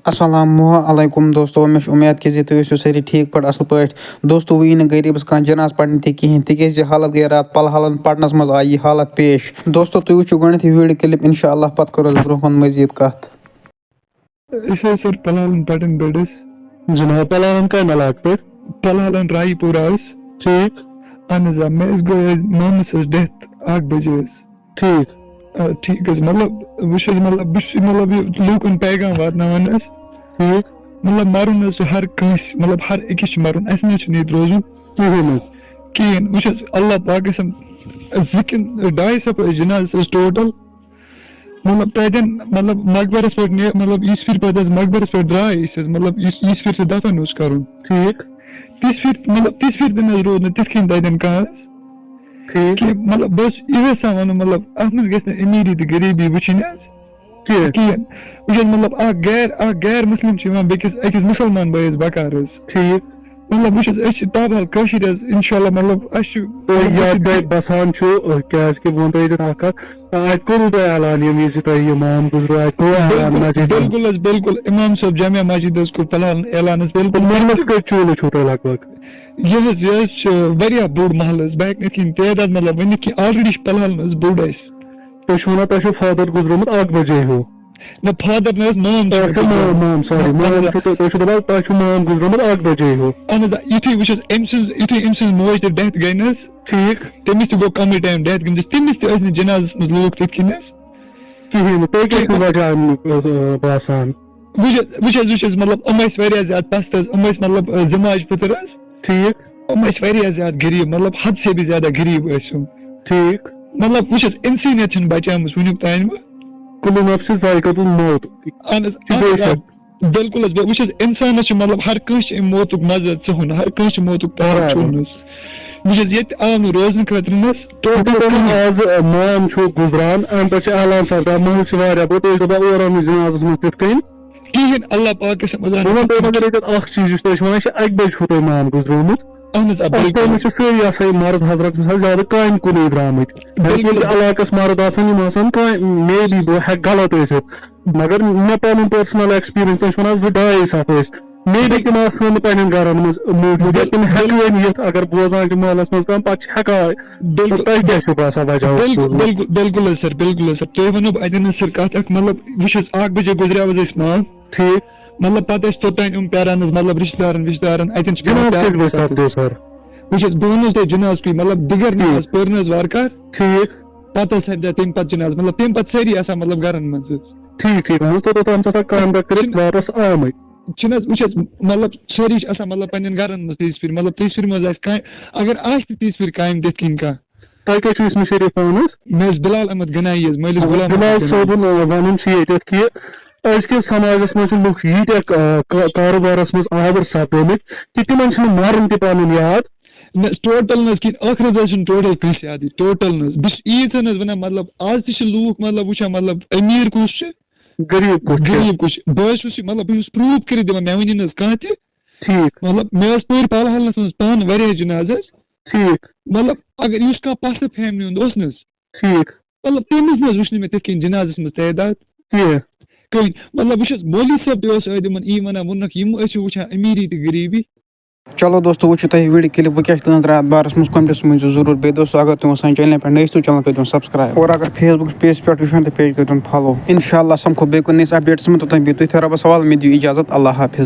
अस्सलामुअलैकुम दोस्तों मे उम्मीद कि तुम सारी ठीक पे असल पे दोस्तों वो यी गरीबस कह जनाज पढ़ने तहन तिज हालत गई रात पल हालन पढ़नस मज आई यह हालत पेश दोस्तों तुम वो गो वीडियो क्लिप इंशाल्लाह पत करो ब्रो मजीद कत सर पलालन पटन बड़स जनाब पलालन का इलाक पे पलालन रायपुर ठीक अहन मे गई मामस डेथ 8 बजे ठीक ठीक मतलब मतलब लूकन पैगाम वातनावान ठीक मतलब मरुन हर कंस मतलब हर अकिस मरुन अस नी रोजन कहें वह अल्लाह पाक जिन 250 जनाज टोटल मतलब तन मतलब मकबरस पे मतलब इस फिर पे मकबरस पे द्राय मतलब इस फिर से दफन कर ठीक तिस फिर मतलब तिस फिर दिन रोज तिथ तन कह ठीक मतलब बस यह वन मतलब अत मज अमीरी तो गरीबी वुचन कहें वह मतलब गैर मुस्लिम बेकिस अकिस मुसलमान भैस बकार ठीक मतलब वह ताबहाल कशीर इंशाल्लाह मतलब बसान बिल्कुल इमाम साहब जामिया मस्जिद ऐलान बिल्कुल लगभग यह बोड़ महल बह तदाद मतलब वन कि ऑलरेडी पलहल बोड़ तुम फादर गुजरोमुत 8 बजे हो न फादर माम माम गुजरोमुत 8 बजे हो युथी वो मोज डेथ गई ठीक तमिस गो कम टाइम डेथ गई तमिस जनाजस मज लोग तथ कहें बासान मतलब ज्यादा पस्त मतलब जमाज फितर ठीक ज्यादा गरीब मतलब हद से भी ज्यादा गरीब ठीक मतलब वह इंसानियत बचाम वनुक तान बिल्कुल वह इंसानस मतलब हर कंस मौतुक मजा चुन हर कंस मौतुक चुन ये आव रोजन खतर माम गुजरान अम पे ऐलान सरदार महल कहें अल्लाह पाक चीज अक बज माम गुजरोमुत सारी मर्द हजरत ज्यादा काम कुन द्रामत इलाकस मर्द मे भी बह गलत मगर मे पन पर्सनल एक्सपीरियंस वन 2.5 मे भी तम पे गरन मज तम हेक अगर बोजान महलस मज पे क्या बसान वजह बिल्कुल सर तुम वो अतन सर कत मतलब वह 8 बजे गुजरिया माम ठीक मतलब पे तोतान प्यारान मतलब रिश्तेदारन अतन सर वह तुम जनाज पी मतलब दिगर नमाज पर वारकार ठीक पे सपदा तम पे जनाज मतलब तम पे सारी मतलब गरन मज ठीक वापस आम मतलब सारी मतलब पे गरन मज तीस फिर मतलब तीस फिर मज अगर तीस फिर काम दिख कन कह तुम शरीफ पान मे बिलाल अहमद गनाई बिलाल सोबन वन कि अजक समाजस मज लुक यीत कारोबारस मज आवर सपदमित कि तिम मरन तन याद टोटल आखिर टोटल कस याद टोटल यीत वन मतलब आज तूक मतलब वुचान मतलब अमीर कुछ गरीब कुछ बस मतलब बस प्रूफ कर मे वन कह ठीक मतलब मे पूर पलहलस मज पान वारिया जनाज ठीक मतलब अगर कह पस्त फैमिली हूं ठीक मतलब तमिस वुच मे तथ जनाजस मज तदाद कहीं मतलब वह मौलवी साहब तम यी वन वुचान अमीरी तो गरीबी चलो दोस्तों वो वीडियो क्लिप वो क्या रात बारस मज कमेंट्स मुझे जरूर बे दोस्तों अगर तुम सान चैनल पे नई तो चैनल कर सब्सक्राइब और अगर फेसबुक पेज पे तो पेज कर फॉलो इंशाल्लाह समखो बे कुछ अपडेट्स में तो तुम रबस हवाल मे दियो इजाजत अल्लाह हाफिज।